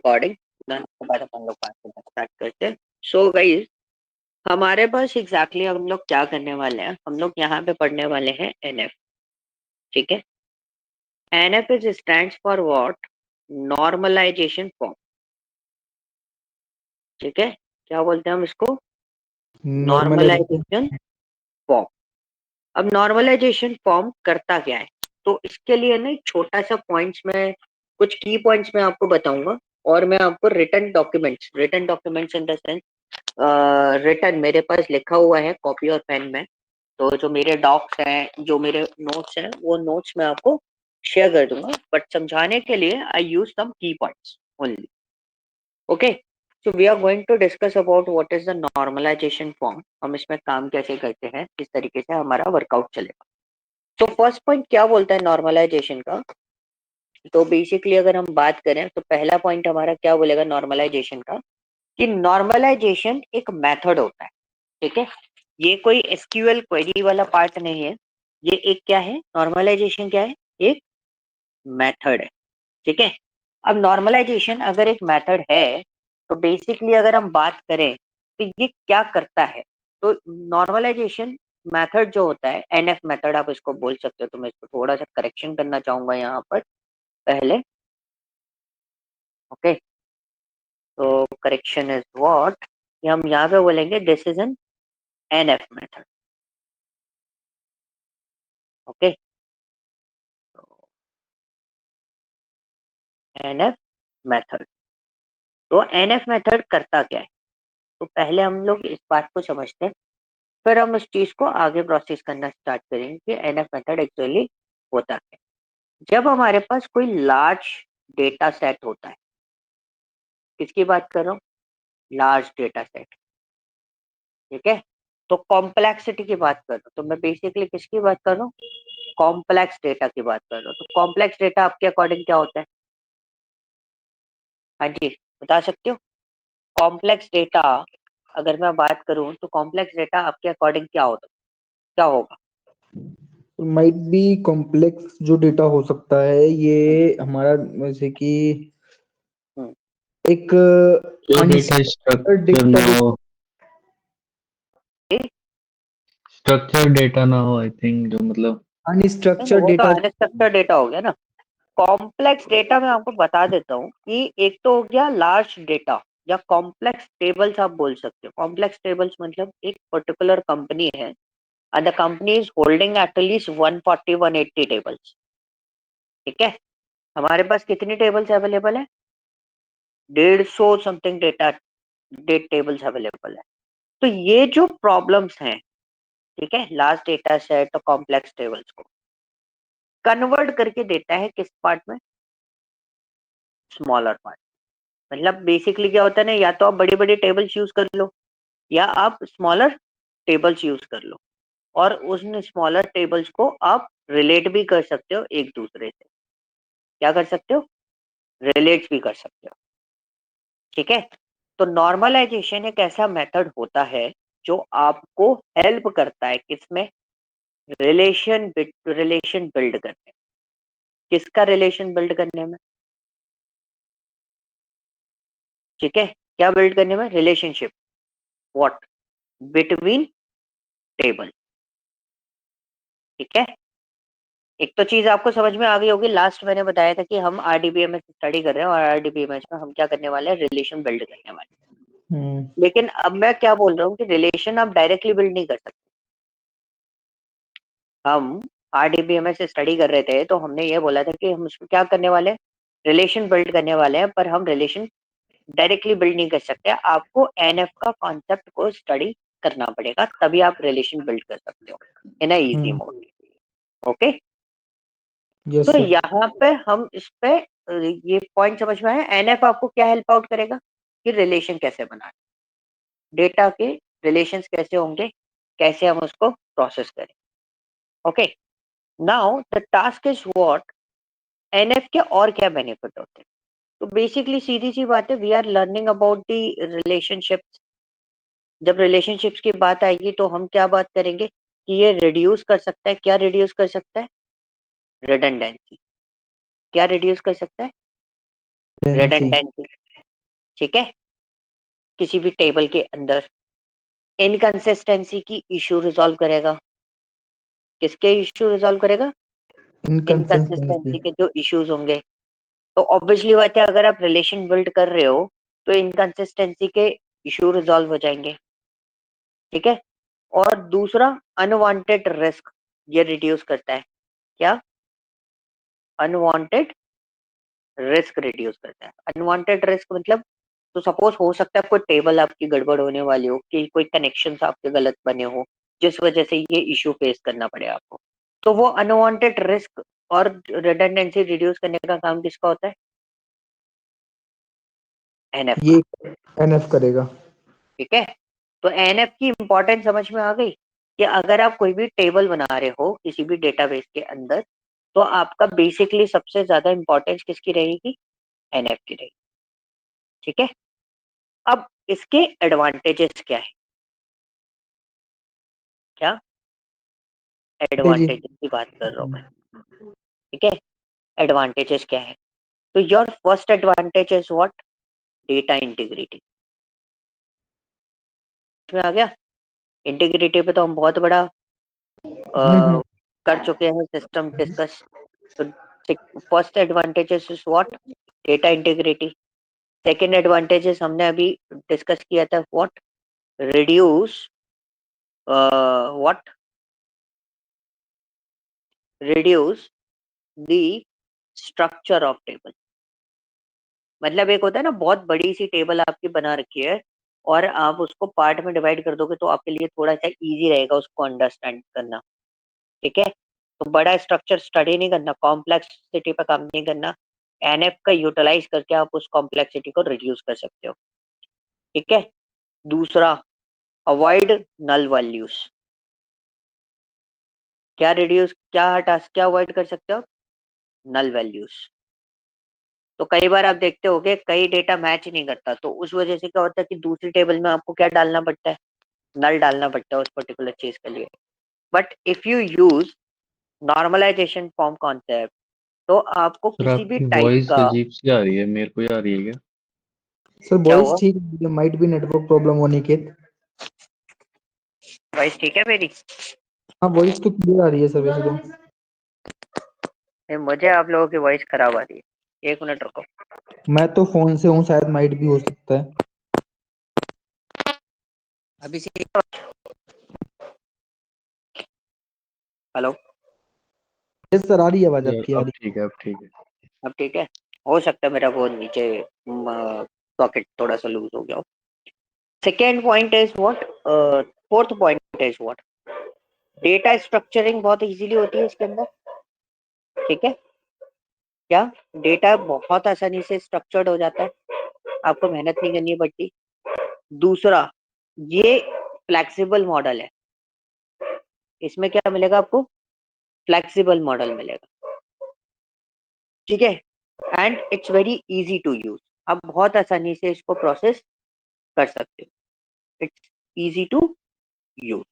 Recording, उसके बाद हम लोग बात करना स्टार्ट करते हैं। सो गाइस, हमारे पास एग्जैक्टली हम लोग क्या करने वाले हैं, हम लोग यहाँ पे पढ़ने वाले हैं एनएफ। ठीक है, NF is stands for what? Normalisation form. ठीक है, क्या बोलते हैं हम इसको? नॉर्मलाइजेशन। Normalisation form. अब नॉर्मलाइजेशन फॉर्म करता क्या है, तो इसके लिए ना एक छोटा सा पॉइंट्स में, कुछ की पॉइंट्स मैं आपको बताऊंगा, और मैं आपको written documents in the sense written मेरे पास लिखा हुआ है कॉपी और पेन में। तो जो मेरे डॉक्स हैं, जो मेरे नोट्स हैं, वो नोट्स मैं आपको शेयर कर दूंगा, बट समझाने के लिए आई use some key points only. Okay, so we are going to discuss about what is the normalisation form, हम इसमें काम कैसे करते हैं, किस तरीके से हमारा वर्कआउट चलेगा। तो फर्स्ट पॉइंट क्या बोलता है नॉर्मलाइजेशन का? तो बेसिकली अगर हम बात करें तो पहला पॉइंट हमारा क्या बोलेगा नॉर्मलाइजेशन का, कि नॉर्मलाइजेशन एक मेथड होता है। ठीक है, ये कोई एसक्यूएल क्वेरी वाला पार्ट नहीं है, ये एक क्या है, नॉर्मलाइजेशन क्या है, एक मेथड है। ठीक है, अब नॉर्मलाइजेशन अगर एक मेथड है, तो बेसिकली अगर हम बात करें तो ये क्या करता है, तो नॉर्मलाइजेशन मेथड जो होता है, एनएफ मेथड आप इसको बोल सकते हो, तो मैं इसको थोड़ा सा करेक्शन करना चाहूंगा यहाँ पर पहले। ओके, तो करेक्शन इज व्हाट, हम यहाँ पे बोलेंगे this is N NF method. Okay, NF method, तो एनएफ मेथड करता क्या है, तो पहले हम लोग इस बात को समझते हैं, फिर हम उस चीज को आगे प्रोसेस करना स्टार्ट करेंगे कि एनएफ मेथड एक्चुअली होता क्या है। जब हमारे पास कोई लार्ज डेटा सेट होता है, किसकी बात कर रहा हूँ, लार्ज डेटा सेट। ठीक है, तो कॉम्प्लेक्सिटी की बात कर रहा हूँ, तो मैं बेसिकली किसकी बात कर रहा हूँ, कॉम्प्लेक्स डेटा की बात कर रहा हूँ। तो कॉम्प्लेक्स डेटा आपके अकॉर्डिंग क्या होता है? हाँ जी, बता सकते हो? कॉम्प्लेक्स डेटा अगर मैं बात करूं तो कॉम्प्लेक्स डेटा आपके अकॉर्डिंग क्या होता, क्या होगा? माइट बी कॉम्प्लेक्स जो डेटा हो सकता है ये हमारा, जैसे कि हम्म, एक जो डेटा अनस्ट्रक्चर्ड स्ट्रक्चर डेटा ना जो, हो, स्ट्रक्चर डेटा ना हो, आई थिंक, जो मतलब अनस्ट्रक्चर्ड वो तो डेटा। अनस्ट्रक्चर्ड डेटा हो गया ना। कॉम्प्लेक्स डेटा में आपको बता देता हूँ कि एक तो हो गया लार्ज डेटा, या कॉम्प्लेक्स टेबल्स आप बोल सकते हो। कॉम्प्लेक्स टेबल्स मतलब एक पर्टिकुलर कंपनी है and the company is holding at least 140 180 tables. ठीक है, हमारे पास कितनी टेबल्स अवेलेबल है? 150 something data date tables available है। तो ये जो प्रॉब्लम्स हैं, ठीक है, लार्ज डेटा सेट और कॉम्प्लेक्स टेबल्स को कन्वर्ट करके देता है किस पार्ट में, स्मॉलर पार्ट। मतलब बेसिकली क्या होता है ना, या तो आप बड़ी बड़ी टेबल्स यूज कर लो, या आप स्मॉलर टेबल्स यूज कर लो, और उन स्मॉलर टेबल्स को आप रिलेट भी कर सकते हो एक दूसरे से। क्या कर सकते हो? रिलेट भी कर सकते हो। ठीक है, तो नॉर्मलाइजेशन एक ऐसा मेथड होता है जो आपको हेल्प करता है किसमें, रिलेशन बिल्ड करने में। किसका रिलेशन बिल्ड करने में? ठीक है, क्या बिल्ड करने में? Relationship, what, between table. ठीक है, एक तो चीज आपको समझ में आ गई होगी, लास्ट मैंने बताया था कि हम आरडीबीएमएस स्टडी कर रहे हैं, और आरडीबीएमएस में हम क्या करने वाले हैं, रिलेशन बिल्ड करने वाले हम्म, हैं। लेकिन अब मैं क्या बोल रहा हूँ कि रिलेशन आप डायरेक्टली बिल्ड नहीं कर सकते। हम आरडीबीएमएस स्टडी कर रहे थे तो हमने ये बोला था कि हम उसको क्या करने वाले हैं, रिलेशन बिल्ड करने वाले हैं, पर हम रिलेशन डायरेक्टली बिल्ड नहीं कर सकते। आपको एनएफ का कॉन्सेप्ट को स्टडी करना पड़ेगा, तभी आप रिलेशन बिल्ड कर सकते हो in a easy hmm, mode. Okay, yes तो सर। यहाँ पे हम इस पे ये पॉइंट समझ में आया, एनएफ आपको क्या हेल्प आउट करेगा कि रिलेशन कैसे बनाए, डेटा के रिलेशंस कैसे होंगे, कैसे हम उसको प्रोसेस करें। Okay, now the task is what, NF के और क्या बेनिफिट होते हैं? तो बेसिकली सीधी सी बात है, we are learning about the relationships. जब रिलेशनशिप्स की बात आएगी तो हम क्या बात करेंगे कि ये रिड्यूस कर सकता है, क्या रिड्यूस कर सकता है, रिडंडेंसी। क्या रिड्यूस कर सकता है? टेंसी। रिडंडेंसी। ठीक है, किसी भी टेबल के अंदर इनकंसिस्टेंसी की इशू रिजॉल्व करेगा। किसके इशू रिजॉल्व करेगा? इनकंसिस्टेंसी। इनकंसिस्टेंसी के जो इश्यूज होंगे। तो ऑब्वियसली बात है, अगर आप रिलेशन बिल्ड कर रहे हो तो इनकंसिस्टेंसी के इशू रिजॉल्व हो जाएंगे। ठीक है, और दूसरा अनवांटेड रिस्क ये रिड्यूस करता है। क्या? अनवांटेड रिस्क रिड्यूस करता है। अनवांटेड रिस्क मतलब, तो सपोज हो सकता है कोई टेबल आपकी गड़बड़ होने वाली हो, कि कोई कनेक्शंस आपके गलत बने हो, जिस वजह से ये इशू फेस करना पड़े आपको। तो वो अनवांटेड रिस्क और रिडंडेंसी रिड्यूस करने का काम किसका होता है? एनएफ ये का। एनएफ करेगा। ठीक है, तो एनएफ की इंपॉर्टेंस समझ में आ गई कि अगर आप कोई भी टेबल बना रहे हो किसी भी डेटाबेस के अंदर, तो आपका बेसिकली सबसे ज्यादा इंपॉर्टेंस किसकी रहेगी? एनएफ की रहेगी। ठीक है, अब इसके एडवांटेजेस क्या है? क्या जी जी। एडवांटेजेस की बात कर रहा हूं मैं। ठीक है, एडवांटेजेस क्या है? तो your first advantage is what? Data integrity. में आ गया। इंटीग्रिटी पे तो हम बहुत बड़ा हम्म। कर चुके हैं सिस्टम डिस्कस। तो first advantages is what? Data integrity. Second advantages हमने अभी डिस्कस किया था, what? Reduce what? Reduce the structure of table. मतलब एक होता है ना, बहुत बड़ी सी टेबल आपकी बना रखी है और आप उसको पार्ट में डिवाइड कर दोगे तो आपके लिए थोड़ा सा इजी रहेगा उसको अंडरस्टैंड करना। ठीक है, तो बड़ा स्ट्रक्चर स्टडी नहीं करना, कॉम्प्लेक्सिटी पे काम नहीं करना, एनएफ का यूटिलाइज करके आप उस कॉम्प्लेक्सिटी को रिड्यूस कर सकते हो। ठीक है, दूसरा, अवॉइड नल वैल्यूज। क्या रिड्यूस, क्या हटा, क्या अवॉइड कर सकते हो? Null values. तो कई बार आप देखते होगे कई डेटा मैच नहीं करता, तो उस वजह से क्या होता है कि दूसरी टेबल में आपको क्या डालना पड़ता है? नल डालना पड़ता है उस पर्टिकुलर चीज के लिए। But if you use normalisation form concept, तो आपको सर किसी भी आपकी टाइप वॉइस का। अजीब सी आ रही है, मेरे को ही आ रही है क्या? सर क्या वॉइस हुआ? ठीक है, माइट भी नेटवर्क प्रॉब्लम होने के। वॉइस ठीक है मेरी? हाँ वॉइस तो क्लियर आ रही है सर वैसे तो। नहीं, मुझे आप लोगों की वॉइस खराब आ रही है। एक मिनट रुको। मैं तो फोन से हूँ, शायद माइट भी हो सकता है। अभी से। हेलो। यस सर, आ रही है आवाज, यार आपकी आ अब रही ठीक है, अब ठीक है। अब ठीक है? हो सकता है मेरा वो नीचे सॉकेट थोड़ा सा लूज हो गया हो। Second point is what? Fourth point is what? Data structuring बहुत इजीली होती है इसके अंदर। ठीक है, क्या? डेटा बहुत आसानी से स्ट्रक्चर्ड हो जाता है, आपको मेहनत नहीं करनी पड़ती। दूसरा, ये फ्लेक्सिबल मॉडल है। इसमें क्या मिलेगा आपको? फ्लेक्सिबल मॉडल मिलेगा। ठीक है, and it's very easy to use. आप बहुत आसानी से इसको प्रोसेस कर सकते हो। It's easy to use.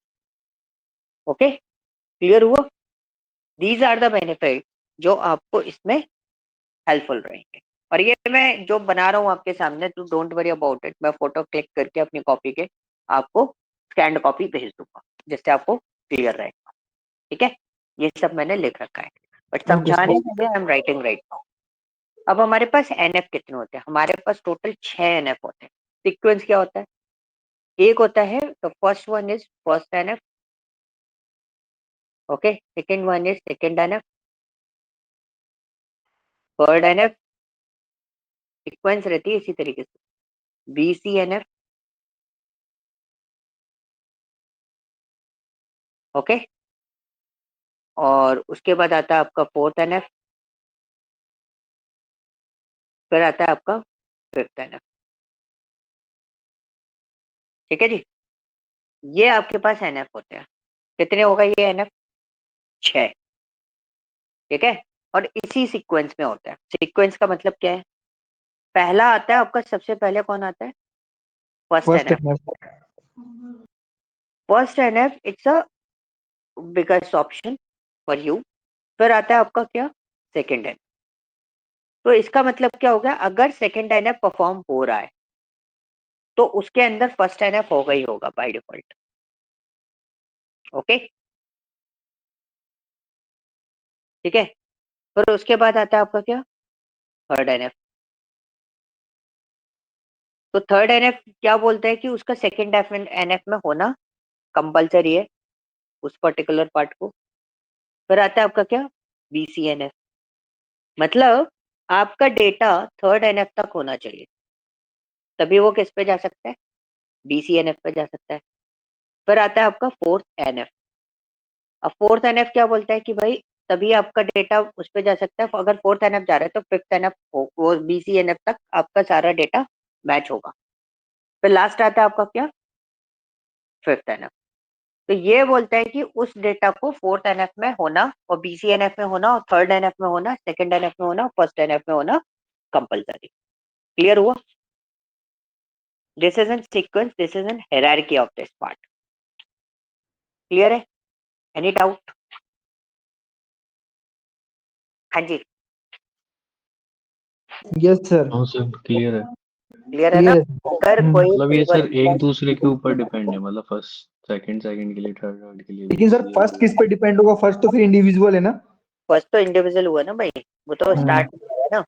Okay, clear हुआ? दीज आर द बेनिफिट जो आपको इसमें हेल्पफुल रहेंगे। और ये मैं जो बना रहा हूँ आपके सामने, तो डोंट वरी अबाउट इट, मैं फोटो क्लिक करके अपनी कॉपी के आपको स्कैंड कॉपी भेज दूंगा, जिससे आपको क्लियर रहेगा। ठीक है, ये सब मैंने लिख रखा है, बट ओके समझाने सर। के लिए I am writing right now. अब हमारे पास एनएफ कितने होते हैं? हमारे पास टोटल 6 एनएफ होते हैं। सीक्वेंस क्या होता है? एक होता है, तो first one is first NF. Okay, second one is second NF, third NF. Sequence रहती है इसी तरीके से, बीसीएनएफ। ओके, और उसके बाद आता है आपका फोर्थ एनएफ, फिर आता है आपका फिफ्थ एनएफ। ठीक है जी, ये आपके पास एनएफ होते हैं। कितने होगा ये एनएफ? 6। ठीक है, और इसी सीक्वेंस में होता है। सीक्वेंस का मतलब क्या है? पहला आता है आपका, सबसे पहले कौन आता है? First first NF. First NF it's a biggest option for you. फिर आता है आपका क्या? Second NF. तो इसका मतलब क्या हो गया? अगर सेकेंड एनएफ परफॉर्म हो रहा है तो उसके अंदर फर्स्ट एनएफ होगा ही होगा बाय डिफॉल्ट। ओके, ठीक है। फिर उसके बाद आता है आपका क्या, थर्ड एनएफ। तो थर्ड एनएफ क्या बोलता है कि उसका सेकंड एनएफ में होना कंपलसरी है उस पर्टिकुलर पार्ट को। फिर आता है आपका क्या, बीसीएनएफ, मतलब आपका डेटा थर्ड एनएफ तक होना चाहिए, तभी वो किस पे जा सकता है, बीसीएनएफ पे जा सकता है। फिर आता है आपका फोर्थ एनएफ। अब फोर्थ एनएफ क्या बोलता है कि भाई तभी आपका डेटा उस पे जा सकता है, अगर फोर्थ एनएफ जा रहा है तो फिफ्थ एनएफ वो बीसीएनएफ तक आपका सारा डेटा मैच होगा। फिर लास्ट आता है आपका क्या, फिफ्थ एनएफ। तो ये बोलता है कि उस डेटा को फोर्थ एनएफ में होना और बीसीएनएफ में होना और थर्ड एनएफ में होना, सेकंड एनएफ में होना, फर्स्ट एनएफ में होना कंपलसरी। क्लियर हुआ? This is an sequence, this is an hierarchy of this part. Clear है? Any doubt? हाँ जी, यस सर, हाँ सर क्लियर है। क्लियर है ना? क्लियर है। अगर कोई मतलब ये टेबल, सर एक दूसरे के ऊपर डिपेंड है, मतलब फर्स्ट सेकंड, सेकंड के लिए थर्ड, थर्ड के लिए लेकिन सर बीसी फर्स्ट किस पे डिपेंड होगा, फर्स्ट तो फिर इंडिविजुअल है ना। फर्स्ट तो इंडिविजुअल हुआ ना भाई, वो तो हम्म। स्टार्ट है ना।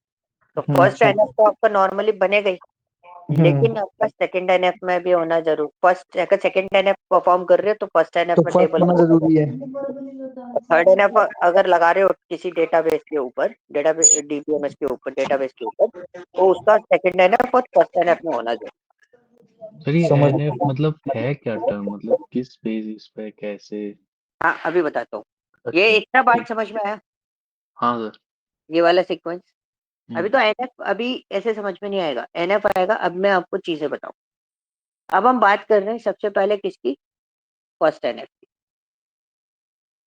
तो फर्स्ट अच्छा। एनएफ तो आपका नॉर्मली बनेगा ही, लेकिन हम्म। आपका सेकंड एनएफ में भी होना जरूर, फर्स्ट अगर सेकंड एनएफ परफॉर्म कर रहे हो तो फर्स्ट एनएफ तो में फर्स्ट टेबल होना होना जरूरी है। थर्ड एनएफ अगर लगा रहे हो किसी डेटाबेस के ऊपर, डेटाबेस डीबीएमएस के ऊपर, डेटाबेस के ऊपर, तो उसका सेकंड एनएफ और फर्स्ट एनएफ में होना जरूर। सर ये समझ एनएफ गया। मतलब है क्या टर्म, मतलब किस बेसिस पे कैसे? हाँ अभी बताता हूँ, ये अच्छा इतना बात ठीक। समझ में आया, हाँ सर। ये वाला सीक्वेंस। अभी हम्म। तो एनएफ अभी ऐसे समझ में नहीं आएगा, एनएफ आएगा, अब मैं आपको चीजें बताऊं। अब हम बात कर रहे हैं सबसे पहले किसकी, फर्स्ट एनएफ की,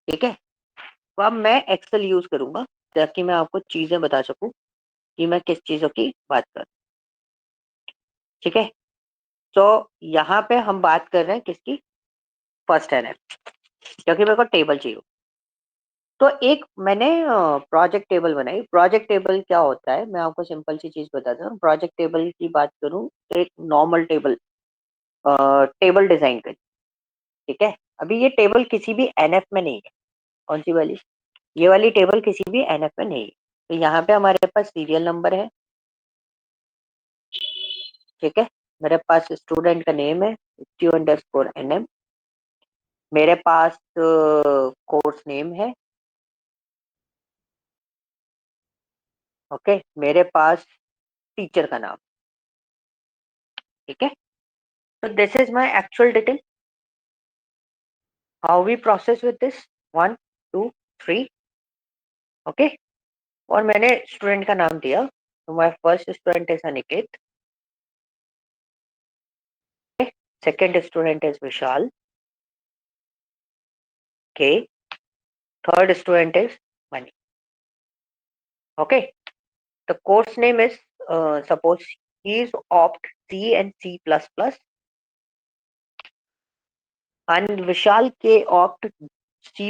ठीक है। तो अब मैं एक्सेल यूज करूंगा ताकि मैं आपको चीजें बता सकूं कि मैं किस चीजों की बात कर रहा हूं, ठीक है। तो यहाँ पे हम बात कर रहे हैं किसकी, फर्स्ट एनएफ, क्योंकि मेरे को टेबल चाहिए। तो एक मैंने प्रोजेक्ट टेबल बनाई। प्रोजेक्ट टेबल क्या होता है, मैं आपको सिंपल सी चीज बताता हूँ। प्रोजेक्ट टेबल की बात करूँ तो एक नॉर्मल टेबल, टेबल डिजाइन करी, ठीक है। अभी ये टेबल किसी भी एनएफ में नहीं है, कौन सी वाली, ये वाली टेबल किसी भी एनएफ में नहीं है। तो यहाँ पे हमारे पास सीरियल नंबर है, ठीक है। मेरे पास स्टूडेंट का नेम है stu_nm, मेरे पास कोर्स नेम है, ओके। मेरे पास टीचर का नाम, ठीक है। तो this is my actual detail, how we process with this, 1 2 3, okay. और मैंने स्टूडेंट का नाम दिया, तो my first student is Aniket, second student is Vishal K, third student is Mani, okay. The course name is, suppose he is opt C and C++, and Vishal K opt C++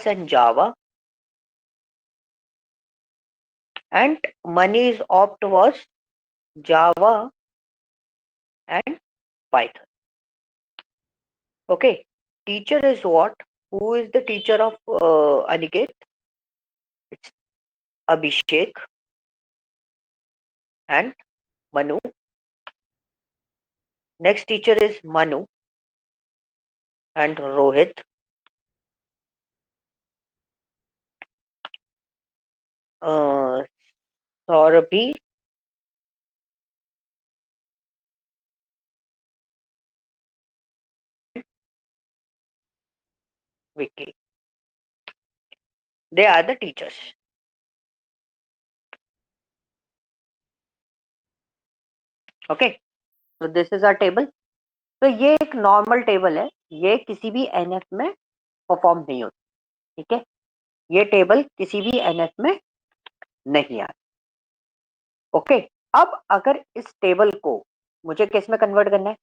and Java, and Mani's opt was Java and Python. Okay. Teacher is what? Who is the teacher of Aniket? It's Abhishek and Manu. Next teacher is Manu and Rohit. Uh, Saurabhi and Vicky. They are the teachers. Okay. So this is our table. तो ये एक normal table है, ये किसी भी NF में perform नहीं होती, ठीक है। ये टेबल किसी भी एनएफ में नहीं आती, ओके। अब अगर इस टेबल को मुझे किस में कन्वर्ट करना है,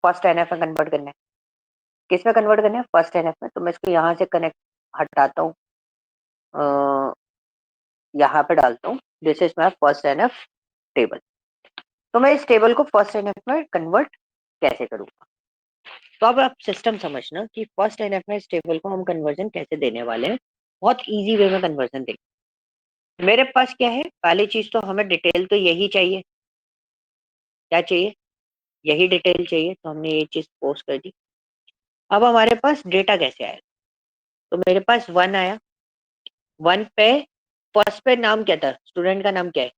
फर्स्ट एनएफ में कन्वर्ट करना है। किस में कन्वर्ट करना है, फर्स्ट एनएफ में। तो मैं इसको यहाँ से कनेक्ट हटाता हूँ, यहाँ पे डालता हूँ, this is my first NF table. तो मैं इस टेबल को फर्स्ट एनएफ में कन्वर्ट कैसे करूंगा। तो अब आप सिस्टम समझना कि फर्स्ट एनएफ में इस टेबल को हम कन्वर्जन कैसे देने वाले हैं। बहुत इजी वे में कन्वर्जन देंगे। मेरे पास क्या है, पहली चीज तो हमें डिटेल तो यही चाहिए। क्या चाहिए, यही डिटेल चाहिए, तो हमने ये चीज पोस्ट कर दी। अब हमारे पास डेटा कैसे आया, तो मेरे पास 1 आया। 1 पे फर्स्ट पे नाम क्या था, स्टूडेंट का नाम क्या है,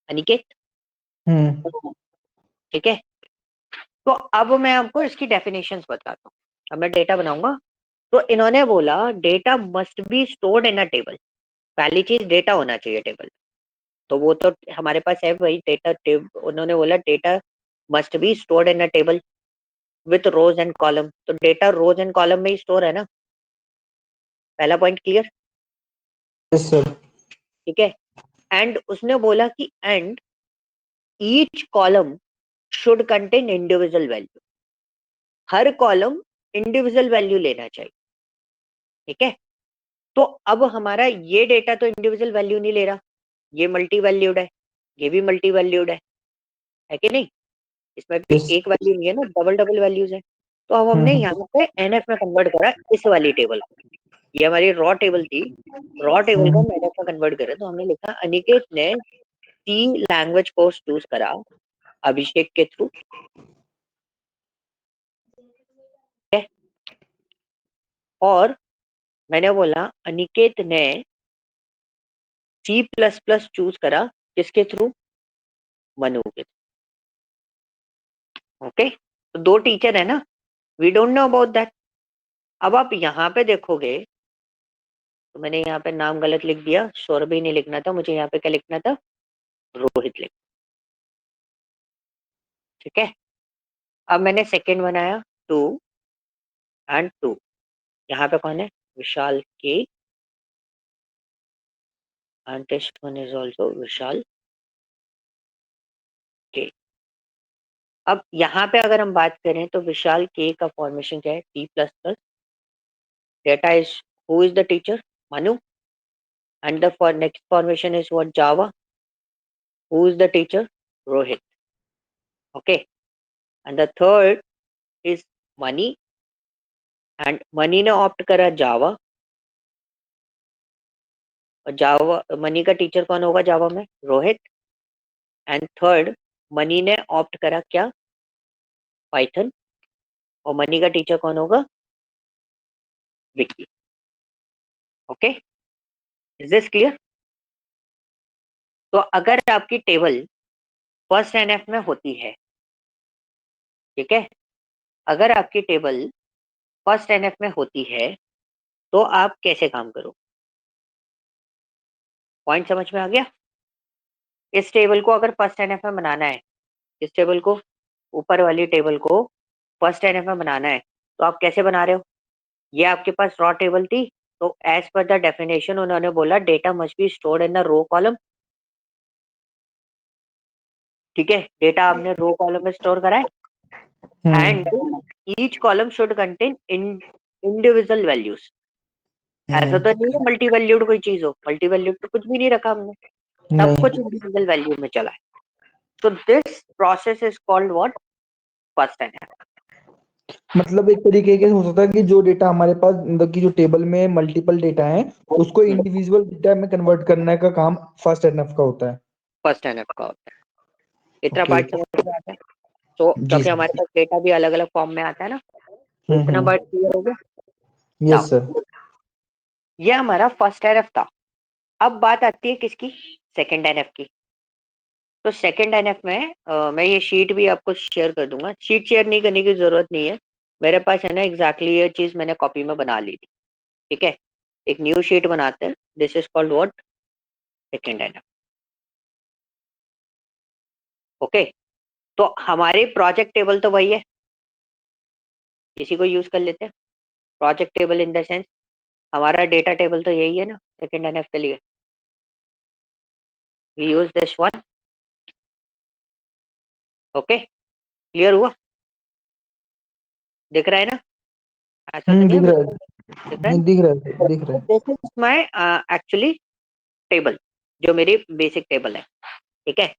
अनिकेत। ठीक है, तो अब मैं आपको इसकी डेफिनेशंस बताता हूँ। अब मैं डेटा बनाऊंगा, तो इन्होंने बोला data must be stored in a table. पहली चीज डेटा होना चाहिए टेबल, तो वो तो हमारे पास है वही डेटा। उन्होंने बोला data must be stored in a table with rows and column, तो डेटा रोज एंड कॉलम में ही स्टोर है ना। पहला पॉइंट क्लियर। Yes sir. ठीक है, एंड उसने बोला कि and each column should contain individual value. Her column individual value लेना चाहिए। ठीक है, तो अब हमारा ये डेटा तो इंडिविजुअल वैल्यू नहीं ले रहा, ये मल्टी वैल्यूड है, ये भी मल्टी वैल्यूड है कि नहीं। इसमें भी यस। एक वैल्यू नहीं है ना, डबल डबल वैल्यूज है। तो अब हमने यहाँ पे एनएफ में कन्वर्ट करा इस वाली टेबल को। ये हमारी रॉ टेबल थी, रॉ टेबल को हम एनएफ में कन्वर्ट करें, तो हमने लिखा अनिकेत ने सी लैंग्वेज कोर्स चूज करा अभिषेक के थ्रू। और मैंने बोला अनिकेत ने सी प्लस प्लस चूज करा किसके थ्रू, मनु के थ्रू। ओके, तो दो टीचर है ना, we don't know about that. अब आप यहाँ पे देखोगे, तो मैंने यहाँ पे नाम गलत लिख दिया, सौरभी नहीं लिखना था मुझे, यहाँ पे क्या लिखना था, रोहित लिख। ठीक है, अब मैंने सेकंड बनाया 2 एंड 2। यहाँ पे कौन है, विशाल के, एंड टेस्ट 1 इज ऑल्सो विशाल के। अब यहाँ पे अगर हम बात करें तो विशाल के का फॉर्मेशन क्या है, C plus plus. Data is, who is the teacher, Manu. And the for next formation is what, Java. Who is the teacher, Rohit. Okay, and the third is Mani, एंड मनी ने ऑप्ट करा जावा। और जावा, मनी का टीचर कौन होगा जावा में, रोहित। एंड थर्ड, मनी ने opt करा क्या, पाइथन। और मनी का टीचर कौन होगा, Vicky. Okay, is this clear. तो अगर आपकी टेबल फर्स्ट एनएफ में होती है, ठीक है, अगर आपकी टेबल फर्स्ट एनएफ में होती है, तो आप कैसे काम करो, पॉइंट समझ में आ गया। इस टेबल को अगर फर्स्ट एनएफ में बनाना है, इस टेबल को, ऊपर वाली टेबल को फर्स्ट एनएफ में बनाना है, तो आप कैसे बना रहे हो। ये आपके पास रॉ टेबल थी, तो एज पर द डेफिनेशन उन्होंने बोला data must be stored in the row column. ठीक है, डेटा आपने रो कॉलम में स्टोर करा है, and each column should contain individual values. ऐसा तो नहीं है मल्टी वैल्यूड कोई चीज हो, मल्टी वैल्यूड तो कुछ भी नहीं रखा हमने, सब नहीं, कुछ इंडिविजुअल वैल्यू में चला है। तो this process is called what, first NF. मतलब एक तरीके के हो सकता है कि जो डेटा हमारे पास, मतलब कि जो टेबल में मल्टीपल डेटा है, उसको इंडिविजुअल डेटा में कन्वर्ट करने का काम फर्स्ट एनएफ का होता है। फर्स्ट एनएफ का होता है। इतना ओके। पार्ट समझ में आता है। तो जी क्योंकि हमारे सर। पास डेटा भी अलग अलग फॉर्म में आता है ना, तो इतना हम्म। पार्ट क्लियर हो गया। Yes now sir. ये हमारा फर्स्ट एनएफ था। अब बात आती है किसकी, सेकंड एनएफ की। तो सेकंड एनएफ में मैं ये शीट भी आपको शेयर कर दूंगा, शीट शेयर नहीं करने की जरूरत नहीं है, मेरे पास है ना एग्जैक्टली ये चीज मैंने कॉपी में बना ली थी। ठीक है, एक न्यू शीट बनाते हैं, this is called what, second NF. Okay, तो हमारी प्रोजेक्ट टेबल तो वही है, इसी को यूज कर लेते हैं। Project table in the sense हमारा डेटा टेबल तो यही है ना सेकंड एनएफ के लिए, we use this one. Okay, clear हुआ, दिख रहा है ना, ऐसा तो नहीं है दिख रहा बिल्कुल, दिख है, रहा है नहीं दिख रहा है, दिख रहा ना। है। This is my actually table, जो मेरी बेसिक टेबल है। ठीक है,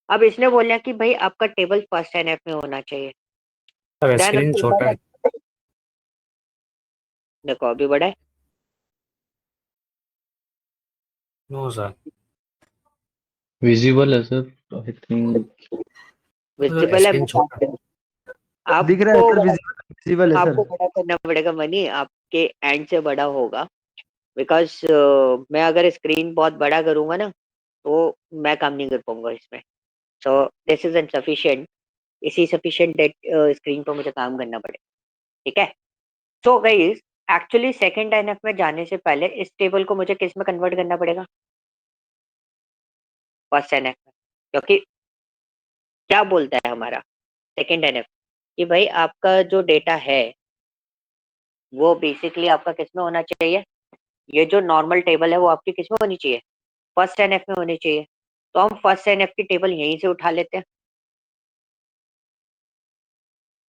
अब इसने बोला कि भाई आपका टेबल फर्स्ट एनएफ में होना चाहिए। सर ध्यान स्क्रीन रखो, छोटा है। देखो अभी बड़ा है, नो सर, विजिबल है सर आई थिंक। विजिबल है। स्क्रीन छोटा है। दिख रहा है आपको सर, विजिबल है सर। आपको बड़ा करना पड़ेगा मनी, आपके एंड से बड़ा होगा। बिकॉज मैं अगर स्क्रीन बहुत बड़ा करूंगा ना तो मैं काम नहीं कर पाऊंगा इसमें। So this is insufficient. इसी सफिशिएंट डेट स्क्रीन पर मुझे काम करना पड़ेगा। ठीक है। So guys, actually second NF में जाने से पहले इस टेबल को मुझे किस में कन्वर्ट करना पड़ेगा? फर्स्ट एनएफ में। क्योंकि क्या बोलता है हमारा सेकंड एनएफ कि भाई आपका जो डेटा है वो बेसिकली आपका किस में होना चाहिए? ये जो नॉर्मल टेबल है वो आपकी किस में होनी चाहिए? फर्स्ट एनएफ में होनी चाहिए। तो हम फर्स्ट एनएफ की टेबल यहीं से उठा लेते हैं।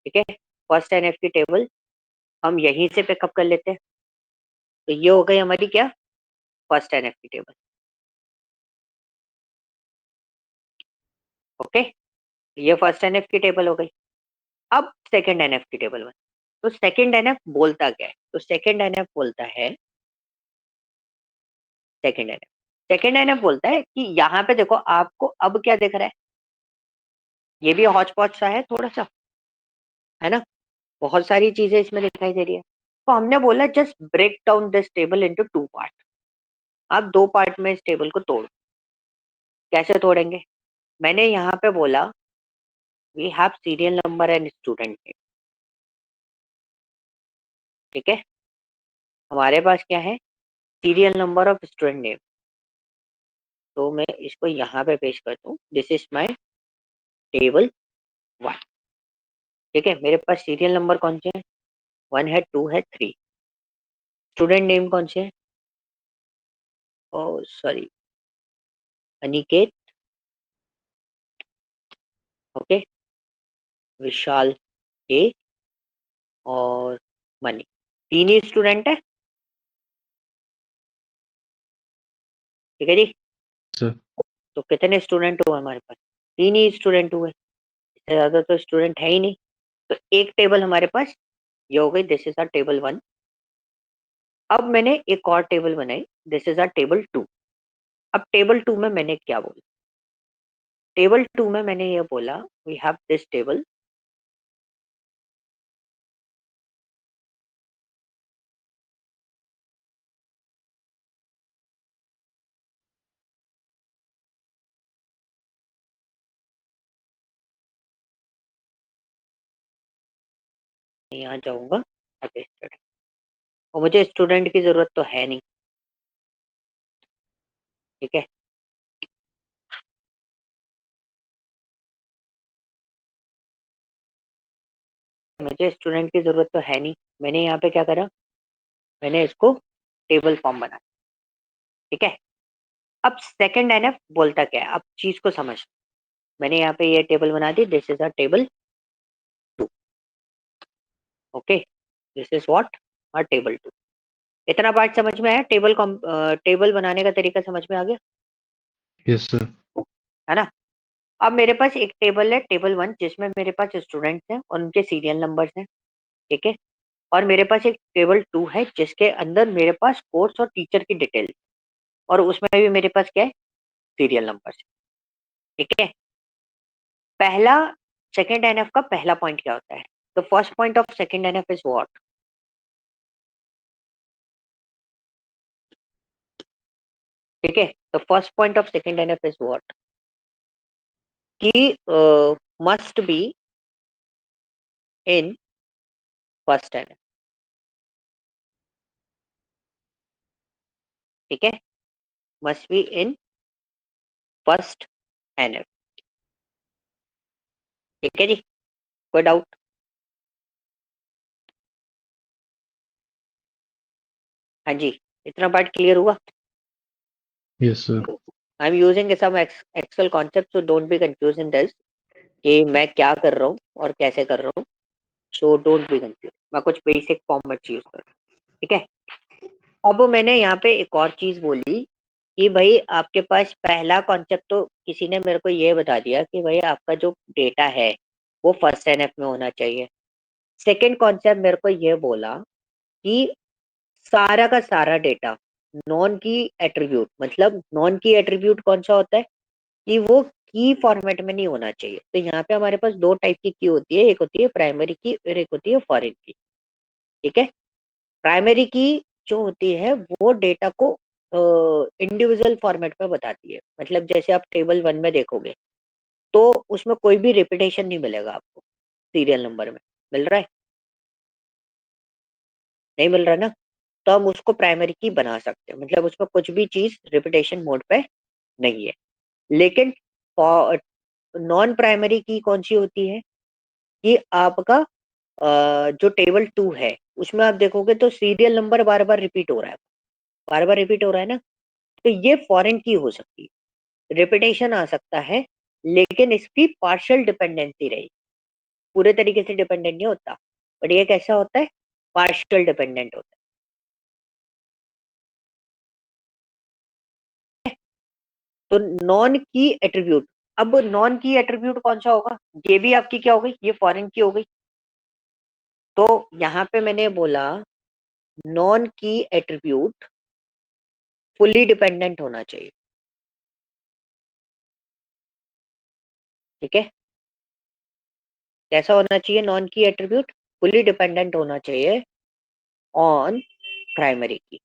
ठीक है, फर्स्ट एनएफ की टेबल हम यहीं से पिकअप कर लेते हैं। तो ये हो गई हमारी क्या? फर्स्ट एनएफ की टेबल। ओके, ये फर्स्ट एनएफ की टेबल हो गई। अब सेकंड एनएफ की टेबल में, तो सेकंड एनएफ बोलता क्या है? तो सेकंड एनएफ बोलता है, सेकंड एनएफ बोलता है कि यहाँ पे देखो आपको अब क्या दिख रहा है? ये भी हौच पौच सा है थोड़ा सा, है ना? बहुत सारी चीजें इसमें दिखाई दे रही है। तो हमने बोला just break down this table into two part. आप दो पार्ट में इस टेबल को तोड़ो। कैसे तोड़ेंगे? मैंने यहाँ पे बोला we have serial number and student name. ठीक है, हमारे पास क्या है? Serial number of student name. तो मैं इसको यहाँ पे पेश करता हूँ, दिस इज माई टेबल 1। ठीक है, मेरे पास सीरियल नंबर कौन से हैं? 1 है, 2 है, 3। स्टूडेंट नेम कौन से हैं? ओ सॉरी, अनिकेत, ओके, विशाल ए और मनी। तीन ही स्टूडेंट है। ठीक है जी। सर तो कितने स्टूडेंट हुए हमारे पास? तीन ही स्टूडेंट हुए, इससे ज्यादा तो स्टूडेंट है ही नहीं। तो एक टेबल हमारे पास ये हो गई, दिस इज आर टेबल 1। अब मैंने एक और टेबल बनाई, दिस इज आर टेबल 2। अब टेबल 2 में मैंने क्या बोला? टेबल 2 में मैंने ये बोला वी हैव दिस टेबल, यहाँ जाऊंगा अभी स्टूडेंट, और मुझे स्टूडेंट की जरूरत तो है नहीं। ठीक है, मुझे स्टूडेंट की जरूरत तो है नहीं। मैंने यहाँ पे क्या करा? मैंने इसको टेबल फॉर्म बना। ठीक है, अब सेकंड एनएफ बोलता क्या है? अब चीज को समझ। मैंने यहाँ पे ये टेबल बना दी, this is a table 2। Okay, this is what? A table 2। इतना पार्ट समझ में आया? टेबल बनाने का तरीका समझ में आ गया, यस सर। है ना? अब मेरे पास एक टेबल है, टेबल 1, जिसमें मेरे पास स्टूडेंट्स हैं और उनके सीरियल नंबर्स हैं। ठीक है, और मेरे पास एक टेबल 2 है जिसके अंदर मेरे पास कोर्स और टीचर की डिटेल, और उसमें भी मेरे पास क्या है? Serial numbers. ठीक है, पहला सेकंड एनएफ का पहला पॉइंट क्या होता है? The first point of second NF is what? ठीक है, the first point of second NF is what? कि must be in first NF. ठीक है, must be in first NF. ठीक है जी, कोई डाउट? हाँ जी, इतना पार्ट क्लियर हुआ? Yes sir. I am using some Excel concept, so don't be confuse in this कि मैं क्या कर रहा हूँ और कैसे कर रहा हूँ। सो डोंट बी कंफ्यूज, मैं कुछ बेसिक फॉर्मेट यूज कर रहा हूँ। ठीक है, अब मैंने यहाँ पे एक और चीज बोली कि भाई आपके पास पहला कॉन्सेप्ट तो किसी ने मेरे को ये बता दिया कि भाई आपका जो डेटा है वो फर्स्ट एनएफ में होना चाहिए। सेकंड कॉन्सेप्ट मेरे को ये बोला कि सारा का सारा डेटा नॉन की एट्रीब्यूट, मतलब नॉन की एट्रीब्यूट कौन सा होता है कि वो की फॉर्मेट में नहीं होना चाहिए। तो यहाँ पे हमारे पास दो टाइप की होती है, एक होती है प्राइमरी की और एक होती है फॉरेन की। ठीक है, प्राइमरी की जो होती है वो डेटा को इंडिविजुअल फॉर्मेट में बताती है। मतलब जैसे आप टेबल 1 में देखोगे तो उसमें कोई भी रिपीटेशन नहीं मिलेगा आपको सीरियल नंबर में। मिल रहा है? नहीं मिल रहा ना? तो हम उसको प्राइमरी की बना सकते हैं, मतलब उसमें कुछ भी चीज रिपीटेशन मोड पे नहीं है। लेकिन नॉन प्राइमरी की कौन सी होती है कि आपका जो टेबल 2 है उसमें आप देखोगे तो सीरियल नंबर बार बार रिपीट हो रहा है, बार बार रिपीट हो रहा है ना। तो ये फॉरेन की हो सकती है, रिपीटेशन आ सकता है लेकिन इसकी पार्शियल डिपेंडेंसी रही, पूरे तरीके से डिपेंडेंट नहीं होता। बट ये कैसा होता है? पार्शियल डिपेंडेंट होता है। तो नॉन की एट्रीब्यूट, अब नॉन की एट्रीब्यूट कौन सा होगा? ये भी आपकी क्या हो गई? ये फॉरेन की हो गई। तो यहाँ पे मैंने बोला नॉन की एट्रीब्यूट फुल्ली डिपेंडेंट होना चाहिए। ठीक है, कैसा होना चाहिए नॉन की एट्रीब्यूट? फुल्ली डिपेंडेंट होना चाहिए ऑन प्राइमरी की।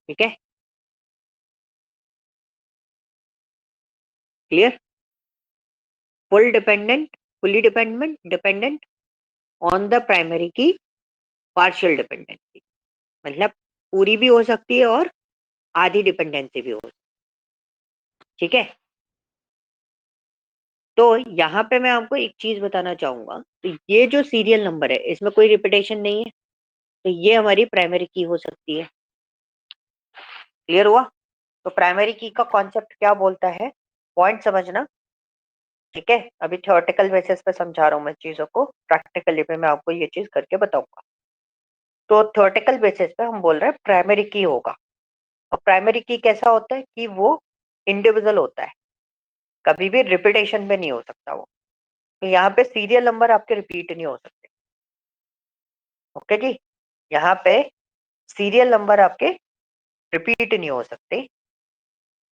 ठीक है, clear? Full dependent, fully dependent, dependent on the primary की, पार्शियल डिपेंडेंसी, मतलब पूरी भी हो सकती है और आधी डिपेंडेंसी भी हो सकती है। ठीक है, तो यहाँ पे मैं आपको एक चीज बताना चाहूंगा, तो ये जो सीरियल नंबर है इसमें कोई रिपीटेशन नहीं है, तो ये हमारी प्राइमरी की हो सकती है। क्लियर हुआ? तो प्राइमरी की का कॉन्सेप्ट क्या बोलता है, पॉइंट समझना। ठीक है, अभी थ्योरेटिकल बेसिस पे समझा रहा हूँ मैं चीजों को, प्रैक्टिकली पे मैं आपको ये चीज करके बताऊंगा। तो थ्योरेटिकल बेसिस पे हम बोल रहे हैं प्राइमरी की होगा। और प्राइमरी की कैसा होता है कि वो इंडिविजुअल होता है, कभी भी रिपीटेशन में नहीं हो सकता वो। तो यहाँ पे सीरियल नंबर आपके रिपीट नहीं हो सकते। ओके जी, यहाँ पे सीरियल नंबर आपके रिपीट नहीं हो सकते।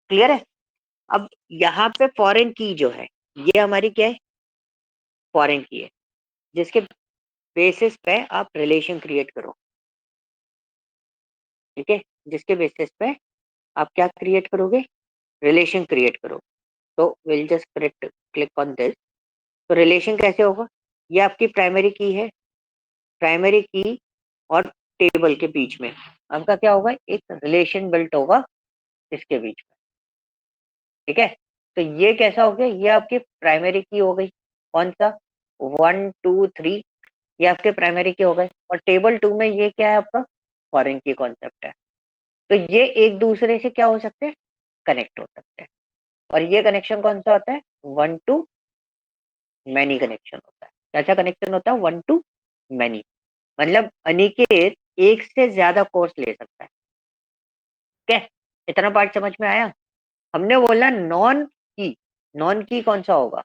क्लियर है? अब यहाँ पे फॉरेन की जो है ये हमारी क्या है? फॉरेन की है, जिसके बेसिस पे आप रिलेशन क्रिएट करो। ठीक है, जिसके बेसिस पे आप क्या क्रिएट करोगे? रिलेशन क्रिएट करो। तो will just click on this. तो रिलेशन कैसे होगा? ये आपकी प्राइमरी की है, प्राइमरी की और टेबल के बीच में आपका क्या होगा? एक रिलेशन बिल्ट होगा इसके बीच में। ठीक है, तो ये कैसा हो गया? ये आपकी प्राइमरी की हो गई। कौन सा? 1 2 3, ये आपके प्राइमरी की हो गए। और टेबल 2 में ये क्या है आपका? फॉरेन की कॉन्सेप्ट है। तो ये एक दूसरे से क्या हो सकते हैं? कनेक्ट हो सकते हैं। और ये कनेक्शन कौन सा होता है? 1 to many कनेक्शन होता है। कैसा कनेक्शन होता है? 1 to many, मतलब अनिकेत एक से ज्यादा कोर्स ले सकता है। क्या इतना पार्ट समझ में आया? हमने बोला नॉन की, नॉन की कौन सा होगा?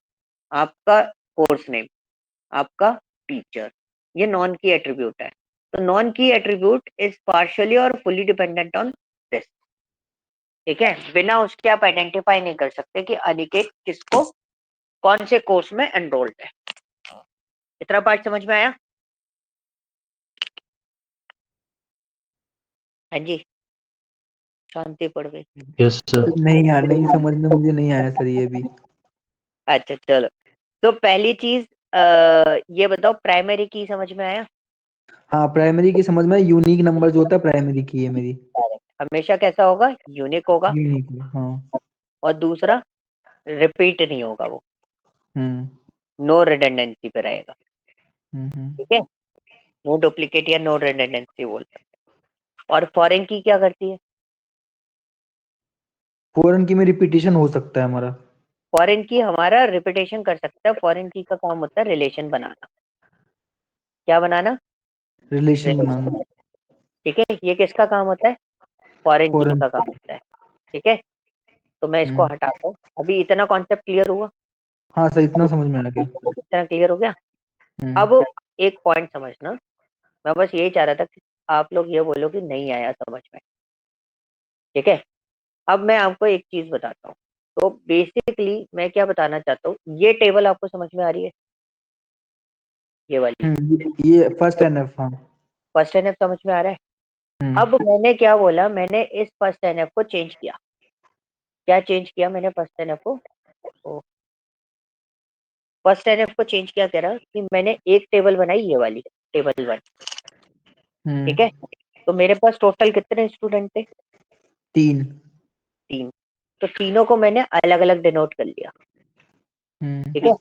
आपका कोर्स नेम, आपका टीचर, ये नॉन की एट्रीब्यूट है। तो नॉन की एट्रीब्यूट इज पार्शियली और फुली डिपेंडेंट ऑन दिस। ठीक है, बिना उसके आप आइडेंटिफाई नहीं कर सकते कि अनिकेत किसको कौन से कोर्स में एनरोल्ड है। इतना पार्ट समझ में आया? हाँ जी, शांति पड़ गई। Yes sir. नहीं यार, नहीं समझ में मुझे नहीं आया सर ये भी। अच्छा चलो, तो पहली चीज ये बताओ, प्राइमरी की समझ में आया? हाँ, प्राइमरी की समझ में, यूनिक नंबर जो होता है प्राइमरी की है मेरी। हमेशा कैसा होगा? यूनिक होगा। यूनिक, हाँ। और दूसरा, रिपीट नहीं होगा वो, हम्म नो रिडंडेंसी पे रहेगा। हम्म। ठीक है, नो डुप्लीकेट या नो रिडंडेंसी बोल सकते हैं। और फॉरेन की क्या करती है? फॉरेन की में रिपीटिशन हो सकता है हमारा। फॉरेन की हमारा रिपीटेशन कर सकता है। फॉरेन की का काम होता है रिलेशन बनाना। क्या बनाना? रिलेशन बनाना। रिलेशन। ठीक है, ये किसका काम होता है? फॉरेन की फॉरेन। का काम होता है। ठीक है, तो मैं इसको हटाता हूँ। अभी इतना कॉन्सेप्ट क्लियर हुआ? हाँ सर, इतना समझ में आ गया। इतना क्लियर हो गया? अब एक पॉइंट समझना, मैं बस यही चाह रहा था कि आप लोग ये बोलो कि नहीं आया समझ में। ठीक है, अब मैं आपको एक चीज बताता हूँ। तो बेसिकली मैं क्या बताना चाहता हूँ, ये टेबल आपको समझ में आ रही है? ये वाली ये फर्स्ट एनएफ। हाँ। फर्स्ट एनएफ समझ में आ रहा है? हम्म। अब मैंने क्या बोला, मैंने इस फर्स्ट एनएफ को चेंज किया। क्या चेंज किया मैंने फर्स्ट एनएफ को? फर्स्ट एनएफ को चेंज किया कह रहा कि मैंने एक टेबल बनाई, ये वाली टेबल 1। ठीक है, तो मेरे पास टोटल कितने स्टूडेंट थे? 3। 3। तो तीनों को मैंने अलग अलग डिनोट कर लिया। ठीक है,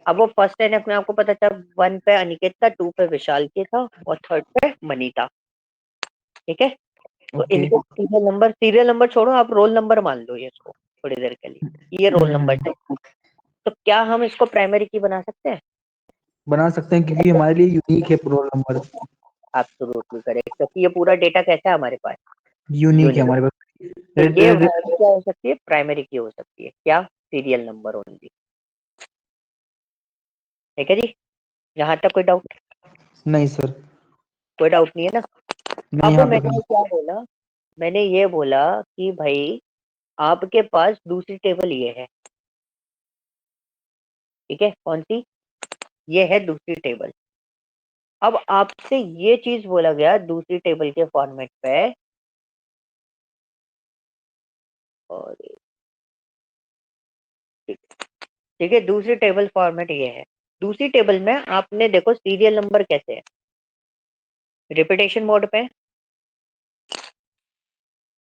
अब वो फर्स्ट एनएफ में आपको पता चला 1 पे अनिकेत था, 2 पे विशाल के था और 3rd पे मनी था। ठीक है, तो ओके। इनके सीरियल नंबर छोड़ो, आप रोल नंबर मान लो ये इसको थोड़ी देर के लिए, ये रोल नंबर है। तो क्या हम इसको प्राइमरी की बना सकते हैं? बना सकते हैं, क्योंकि हमारे लिए यूनिक है रोल नंबर। एब्सोल्युटली करेक्ट, क्योंकि ये पूरा डेटा कैसा है हमारे पास? यूनिक है यूनिक। हमारे पास। तो ये वैल्यू क्या हो सकती है? प्राइमरी की हो सकती है। क्या? Serial number only. ठीक है जी, यहाँ तक कोई डाउट? नहीं सर। कोई डाउट नहीं है ना? नहीं, अब यहाँ पे मैंने क्या बोला, मैंने ये बोला कि भाई आपके पास दूसरी टेबल ये है। ठीक है, कौन सी? ये है दूसरी टेबल। अब आपसे ये चीज बोला गया दूसरी टेबल के फॉर्मेट पे, और ठीक है, दूसरी टेबल फॉर्मेट ये है। दूसरी टेबल में आपने देखो सीरियल नंबर कैसे है, रिपीटेशन मोड पे।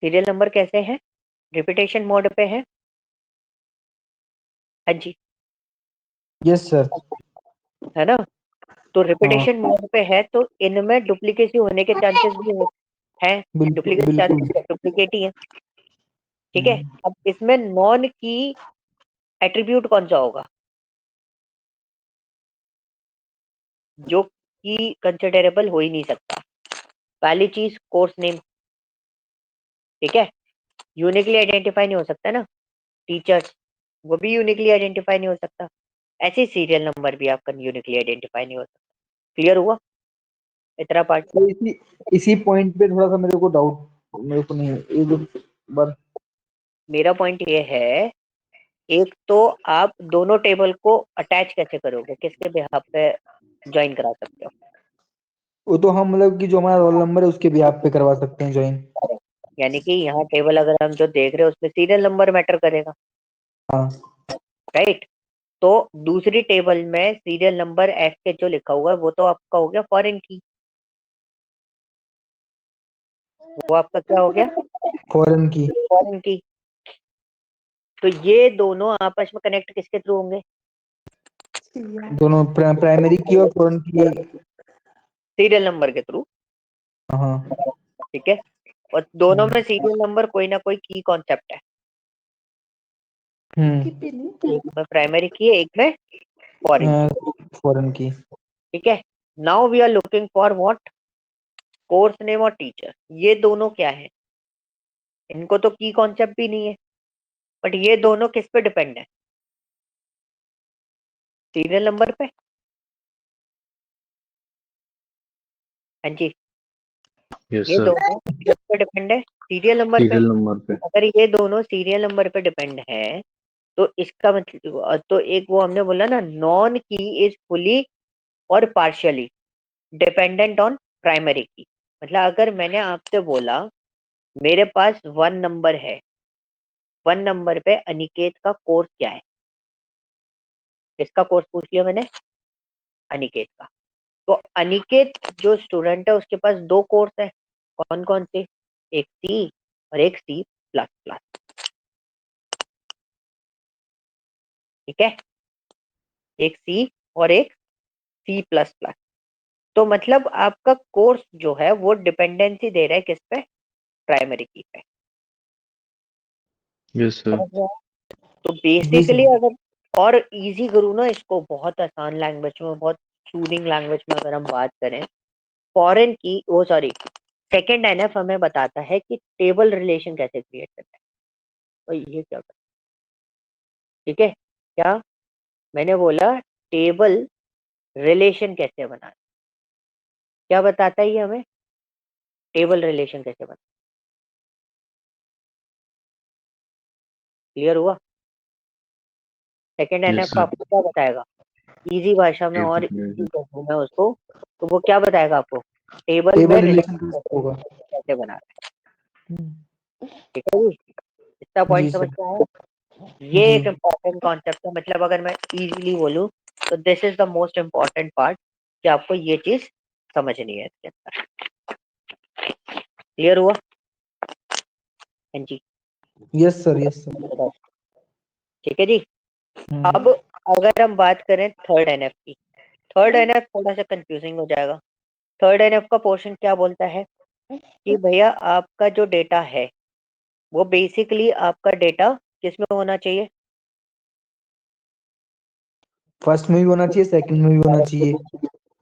सीरियल नंबर कैसे है? रिपीटेशन मोड पे है। हाँ जी, यस सर। है ना? तो हाँ, रिपीटेशन मोड पे है, तो इनमें डुप्लीकेसी होने के चांसेस भी हैं। बिल्कुल डुप्लीकेट बिल्कुल। चांसेस डुप्लीकेट ही है। ठीक है, हम्म, अब इसमें नॉन की एट्रीब्यूट कौन सा होगा, जो कि कंसिडरेबल हो ही नहीं सकता? पहली चीज कोर्स नेम। ठीक है, यूनिकली आइडेंटिफाई नहीं हो सकता ना। टीचर्स, वो भी यूनिकली आइडेंटिफाई नहीं हो सकता। ऐसे सीरियल नंबर भी आपका यूनिकली आइडेंटिफाई नहीं हो सकता। क्लियर हुआ इतना पार्ट? तो इसी पॉइंट पे थोड़ा सा मेरे को डाउट, मेरे को नहीं ये जो बार। मेरा पॉइंट ये है, एक तो आप दोनों टेबल को अटैच कैसे करोगे, किसके बिहाफ पे ज्वाइन करा सकते वो तो हम मतलब कि जो हमारा रोल नंबर है उसके भी आप पे करवा सकते हैं ज्वाइन। हो? यानी कि यहाँ टेबल अगर हम जो देख रहे हैं उसमें सीरियल नंबर मैटर करेगा, हाँ। राइट? तो दूसरी टेबल में सीरियल नंबर एफ के जो लिखा हुआ है वो तो आपका हो गया फॉरेन की, वो आपका क्या हो गया? फॉरेन की। फॉरेन की। तो ये दोनों आपस में कनेक्ट किसके थ्रू होंगे? दोनों प्राइमरी की और फॉरेन की। सीरियल नंबर के थ्रू। हाँ। ठीक है, और दोनों में सीरियल नंबर कोई ना कोई की कॉन्सेप्ट है। एक में प्राइमरी की है, एक में फॉरेन की। Foreign key. ठीक है, now we are looking for what? Course name और टीचर। ये दोनों क्या है? इनको तो की कॉन्सेप्ट भी नहीं है, बट ये दोनों किस पे डिपेंड है? सीरियल नंबर पे। हाँ जी, यस ये सर। दोनों किस पे डिपेंड है? सीरियल नंबर पे। सीरियल नंबर पे। अगर ये दोनों सीरियल नंबर पे डिपेंड है, तो इसका मतलब, तो एक वो हमने बोला ना, नॉन की इज फुली और पार्शियली डिपेंडेंट ऑन प्राइमरी की। मतलब अगर मैंने आपसे बोला मेरे पास 1 नंबर है, 1 नंबर पे अनिकेत का कोर्स क्या है, किसका कोर्स पूछ लिया मैंने? अनिकेत का। तो अनिकेत जो स्टूडेंट है उसके पास 2 कोर्स है, कौन कौन से? एक सी और एक सी प्लस प्लस। ठीक है, एक सी और एक सी प्लस प्लस। तो मतलब आपका कोर्स जो है वो डिपेंडेंसी दे रहा है किस पे? प्राइमरी की पे। Yes sir. समझ रहे हो? तो जी बेसिकली सर। अगर और इजी करूँ ना इसको, बहुत आसान लैंग्वेज में, बहुत सूदिंग लैंग्वेज में अगर हम बात करें, फॉरेन की, वो सॉरी, सेकेंड एनएफ हमें बताता है कि टेबल रिलेशन कैसे क्रिएट करना है। तो ये क्या करना, ठीक है, क्या मैंने बोला टेबल रिलेशन कैसे बनाना, क्या बताता है ये हमें, टेबल रिलेशन कैसे बनाना। क्लियर हुआ? Second yes NF sir. आपको क्या बताएगा, इजी भाषा में और इजी कर दूं मैं उसको, तो वो क्या बताएगा आपको, टेबल में टेबल रिलेशन रिलेशन होगा। कैसे बनाना है। हम्म, ठीक है जी, इतना जी पॉइंट समझ सर। में आया? ये जी एक इम्पॉर्टेंट कॉन्सेप्ट है, मतलब अगर मैं इजीली बोलूं तो this is the most important part, कि आपको ये चीज समझनी है इसके अंदर। क्लियर हुआ? हाँ जी, यस सर, यस सर। ठीक है जी। अब अगर हम बात करें थर्ड एनएफ की, थर्ड एनएफ थोड़ा सा कंफ्यूजिंग हो जाएगा। थर्ड एनएफ का पोर्शन क्या बोलता है कि भैया आपका जो डेटा है वो बेसिकली आपका डेटा किस में होना चाहिए, फर्स्ट में भी होना चाहिए, सेकंड में भी होना चाहिए।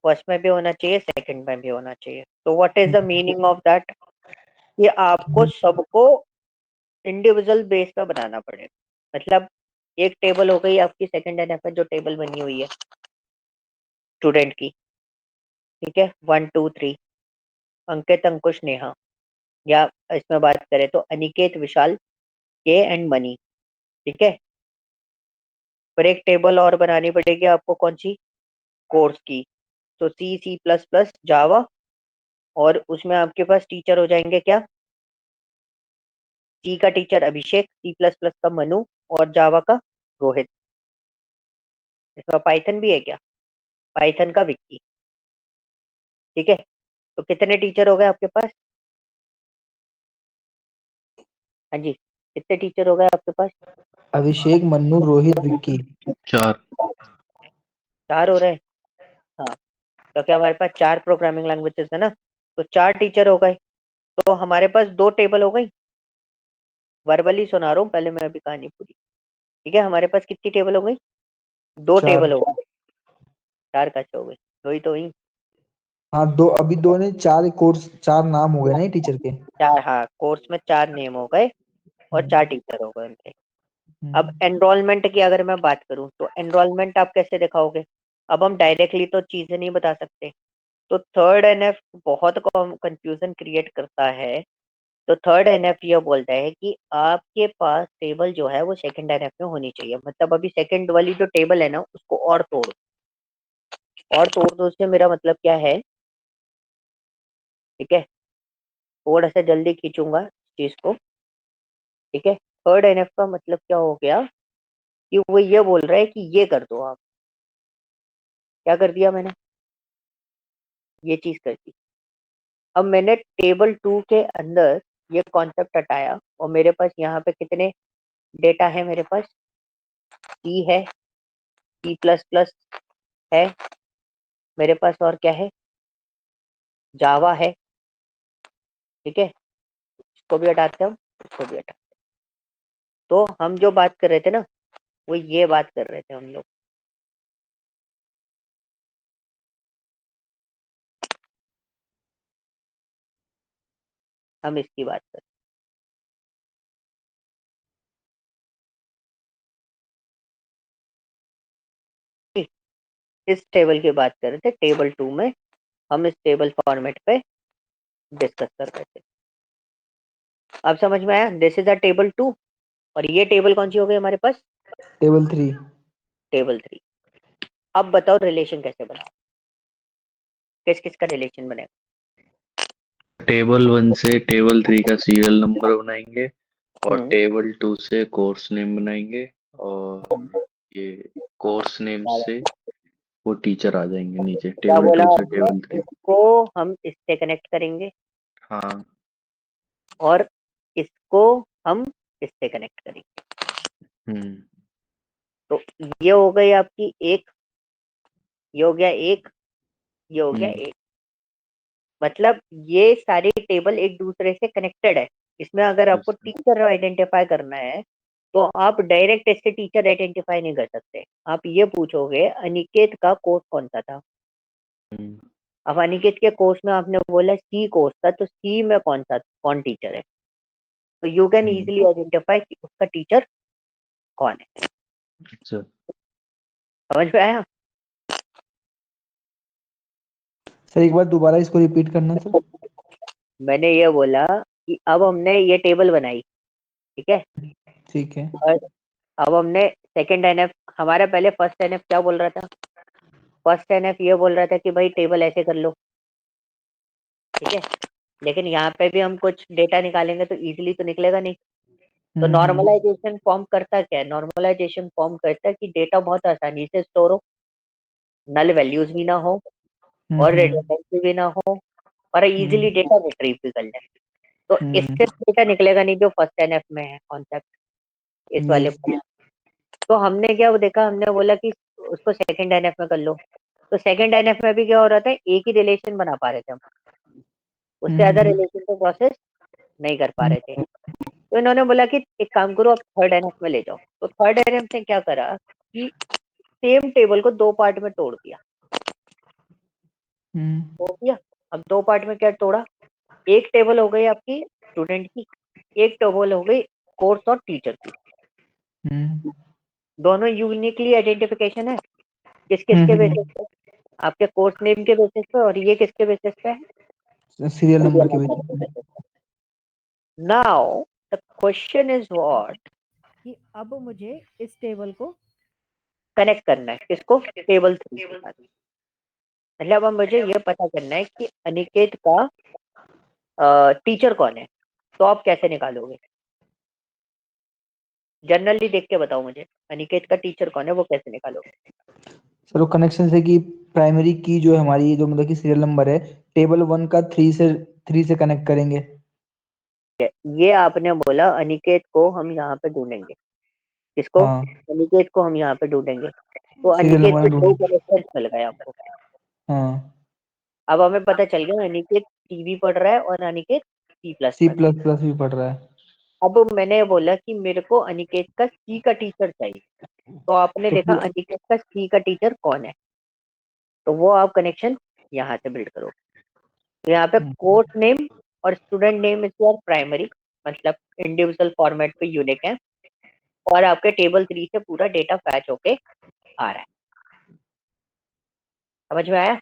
फर्स्ट में भी होना चाहिए, सेकंड में भी होना चाहिए। तो what is the meaning of that, ये आपको सबको इंडिविजुअल बेस पे बनाना पड़ेगा। मतलब एक टेबल हो गई आपकी सेकंड एनएफ में जो टेबल बनी हुई है स्टूडेंट की, ठीक है, 1 2 3, अंकित अंकुश नेहा, या इसमें बात करें तो अनिकेत विशाल के एंड मनी, ठीक है। फिर एक टेबल और बनानी पड़ेगी आपको, कौन सी, कोर्स की, तो C++ जावा, और उसमें आपके पास टीचर हो जाएंगे क्या, सी का टीचर अभिषेक, C++ का मनु, और जावा का रोहित। इसमें पाइथन भी है क्या, पाइथन का विक्की, ठीक है। तो कितने टीचर हो गए आपके पास, हाँ जी, कितने टीचर हो गए आपके पास, अभिषेक, मन्नू, रोहित, विक्की। 4। 4 हो रहे हैं। हाँ, तो क्या हमारे पास 4 प्रोग्रामिंग लैंग्वेजेस है ना, तो 4 टीचर हो गए। तो हमारे पास 2 टेबल हो गई, वर्बली सुना रहा हूँ पहले मैं अभी कहानी पूरी, ठीक है। हमारे पास कितनी टेबल हो गई, 2 चार। टेबल हो गई, 4 कैसे हो गई, 2 ही तो हुई। हाँ, दो, अभी दो ने चार कोर्स, चार नाम हो गए ना टीचर के। 4, हाँ, कोर्स में 4 नेम हो गए और 4 टीचर हो गए उनके। अब हम्म, एनरोलमेंट की अगर मैं बात करूं तो एनरोलमेंट आप कैसे दिखाओगे, अब हम डायरेक्टली तो चीजें नहीं बता सकते, तो थर्ड एनएफ बहुत कंफ्यूजन क्रिएट करता है। तो थर्ड एनएफ ये बोलता है कि आपके पास टेबल जो है वो सेकंड एनएफ में होनी चाहिए। मतलब अभी सेकंड वाली जो टेबल है ना उसको और तोड़ दो, उससे मेरा मतलब क्या है, ठीक है, थोड़ा सा जल्दी खींचूंगा इस चीज को, ठीक है। थर्ड एनएफ का मतलब क्या हो गया कि वो ये बोल रहा है कि ये कर दो आप, क्या कर दिया मैंने, ये चीज कर दी। अब मैंने टेबल 2 के अंदर ये कॉन्सेप्ट हटाया और मेरे पास यहाँ पे कितने डेटा है, मेरे पास सी है, C++ है, मेरे पास और क्या है, जावा है, ठीक है। इसको भी हटाते हम, इसको भी हटा, तो हम जो बात कर रहे थे ना वो ये बात कर रहे थे हम लोग, हम इसकी बात कर रहे थे। इस टेबल की बात कर रहे थे, टेबल 2 में हम इस टेबल फॉर्मेट पे डिस्कस कर रहे थे। अब समझ में आया, दिस इज अ टेबल 2, और ये टेबल कौन सी हो गई हमारे पास, टेबल 3। टेबल 3। अब बताओ रिलेशन कैसे बनाओ, किस किस का रिलेशन बनेगा। टेबल 1 से टेबल 3 का सीरियल नंबर बनाएंगे, और हम्म, टेबल 2 से कोर्स नेम बनाएंगे, और ये कोर्स नेम से वो टीचर आ जाएंगे नीचे, क्या टेबल बोला 2 से आपने, टेबल 3। इसको हम इससे कनेक्ट करेंगे हाँ। और इसको हम इससे कनेक्ट करेंगे। हम्म। तो ये हो गई आपकी एक, ये हो गया एक, ये हो गया हम्म। एक, मतलब ये सारी टेबल एक दूसरे से कनेक्टेड है। इसमें अगर आपको yes, टीचर आइडेंटिफाई करना है तो आप डायरेक्ट इससे टीचर आइडेंटिफाई नहीं कर सकते, आप ये पूछोगे अनिकेत का कोर्स कौन सा था, हम्म, अब अनिकेत के कोर्स में आपने बोला सी कोर्स था, तो सी में कौन टीचर है, तो यू कैन इजीली आइडेंटिफाई कि उसका टीचर कौन है। अच्छा, समझ में आया? सर एक बार दोबारा इसको रिपीट करना सर। मैंने ये बोला कि अब हमने ये टेबल बनाई, ठीक है, ठीक है। और अब हमने सेकंड एनएफ, हमारा पहले फर्स्ट एनएफ क्या बोल रहा था, फर्स्ट एनएफ ये बोल रहा था कि भाई टेबल ऐसे कर लो, ठीक है, लेकिन यहाँ पे भी हम कुछ डेटा निकालेंगे तो इजीली तो निकलेगा नहीं। तो नॉर्मलाइजेशन फॉर्म करता क्या है, नॉर्मलाइजेशन फॉर्म करता है कि डेटा बहुत आसानी से स्टोर हो, नल वैल्यूज भी ना हो और रिडंडेंसी भी ना हो, और इजीली डेटा रिट्रीव भी कर ले। तो इससे डेटा निकलेगा नहीं जो फर्स्ट एनएफ में है कॉन्सेप्ट, इस वाले पर। तो हमने क्या देखा, हमने बोला कि उसको सेकंड एनएफ में कर लो। तो सेकंड एनएफ में भी क्या हो रहा था, एक ही रिलेशन बना पा रहे थे हम, उससे ज्यादा रिलेशन को प्रोसेस नहीं कर पा रहे थे। तो इन्होंने बोला कि एक काम करो, आप थर्ड एनएफ में ले जाओ। तो थर्ड एनएफ ने क्या करा कि सेम टेबल को दो पार्ट में तोड़ दिया। अब दो पार्ट में क्या तोड़ा, एक टेबल हो गई आपकी स्टूडेंट की, एक टेबल हो गई कोर्स और टीचर की। दोनों यूनिकली आइडेंटिफिकेशन है, किस किस के बेसिस पे, आपके कोर्स नेम के बेसिस पे, और ये किसके बेसिस पे है, सीरियल नंबर के बेसिस पे। Now the question is what, कि अब मुझे इस टेबल को कनेक्ट करना है, किसको, टेबल 3 के साथ। मतलब अब मुझे ये पता करना है कि अनिकेत का टीचर कौन है। तो आप कैसे निकालोगे, जनरली देख के बताओ मुझे, अनिकेत का टीचर कौन है वो कैसे निकालोगे। सर वो कनेक्शन से कि प्राइमरी की जो हमारी जो मतलब कि सीरियल नंबर है टेबल 1 का 3 से कनेक्ट करेंगे। ये आपने बोला अनिकेत को हम यहाँ पे ढूंढेंगे, किसको, हाँ अनिकेत को हम यहाँ पे ढूंढेंगे। तो सीरियल अनिकेत नंबर के दो ढूंढ। कनेक्शन मिल गए आपको। हाँ अब हमें पता चल गया अनिकेत टीवी पढ़ रहा है और अनिकेत सी प्लस सी प्लस। प्लस प्लस भी पढ़ रहा है। अब मैंने बोला कि मेरे को अनिकेत का सी का टीचर चाहिए, तो आपने तो देखा फिर अनिकेत का सी का टीचर कौन है, तो वो आप कनेक्शन यहाँ से बिल्ड करो। तो यहाँ पे कोर्स नेम और student name is your primary, मतलब इंडिविजुअल फॉर्मेट पे यूनिक है, और आपके टेबल 3 से पूरा डेटा फैच होके आ रहा है। समझ में आया?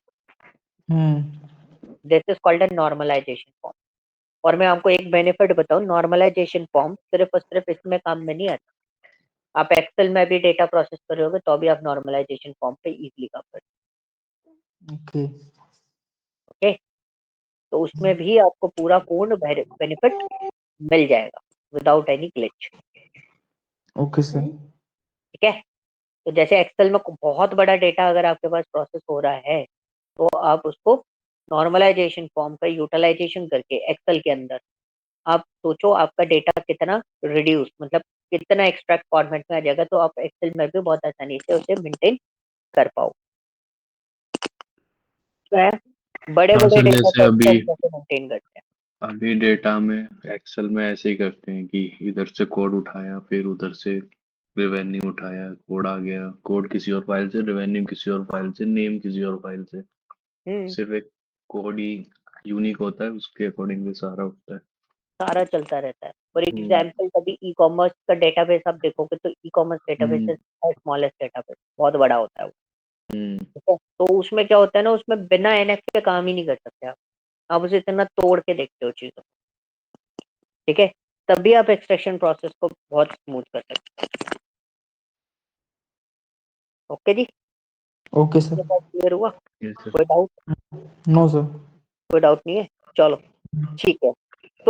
This is called an normalisation form. और मैं आपको एक बेनिफिट बताऊं, नॉर्मलाइजेशन फॉर्म सिर्फ और सिर्फ इसमें काम में नहीं आता, आप एक्सेल में भी डेटा प्रोसेस कर रहे होगे तो भी आप नॉर्मलाइजेशन फॉर्म पे इजीली काम कर ओके ओके। तो उसमें भी आपको पूरा पूर्ण बेनिफिट मिल जाएगा without any glitch. Okay sir. ठीक है, तो जैसे एक्सेल में बहुत बड़ा डेटा अगर आपके पास प्रोसेस हो रहा है, तो आप उसको नॉर्मलाइजेशन फॉर्म का यूटिलाइजेशन करके एक्सेल के अंदर आप सोचो आपका डेटा कितना रिड्यूस, मतलब कितना एक्सट्रैक्ट फॉर्मेट में आ जाएगा, तो आप एक्सेल में भी बहुत आसानी से उसे मेंटेन कर पाओ। बड़े हाँ बड़े सर, डेटा जैसे को अभी एक्सेल कैसे मेंटेन करते हैं। अभी डेटा में एक्सेल में ऐसे ही करते हैं कि इधर से कोड उठाया, फिर उधर से रेवेन्यू उठाया, कोड आ गया, कोड किसी और फाइल से, रेवेन्यू किसी और फाइल से, नेम किसी और फाइल से। हम्म, सिर्फ एक कोड ही यूनिक होता है, उसके अकॉर्डिंगली सारा होता है। सारा चलता रहता है। For hmm. एग्जाम्पल कभी ई कॉमर्स का डेटाबेस आप देखोगे तो ई कॉमर्स डेटाबेस हम्म। स्मॉलेस्ट डेटाबेस, बहुत बड़ा होता है वो। हम्म। ठीक है, तो उसमें क्या होता है ना, उसमें बिना एनएफ के काम ही नहीं कर सकते आप उसे इतना तोड़ के देखते हो चीजों को। ठीक है, तभी आप एक्सट्रैक्शन प्रोसेस को बहुत स्मूथ कर सकते हो। ओके जी, ओके सर। क्लियर हुआ? Yes sir. कोई डाउट? No sir. कोई डाउट नहीं है, चलो ठीक है।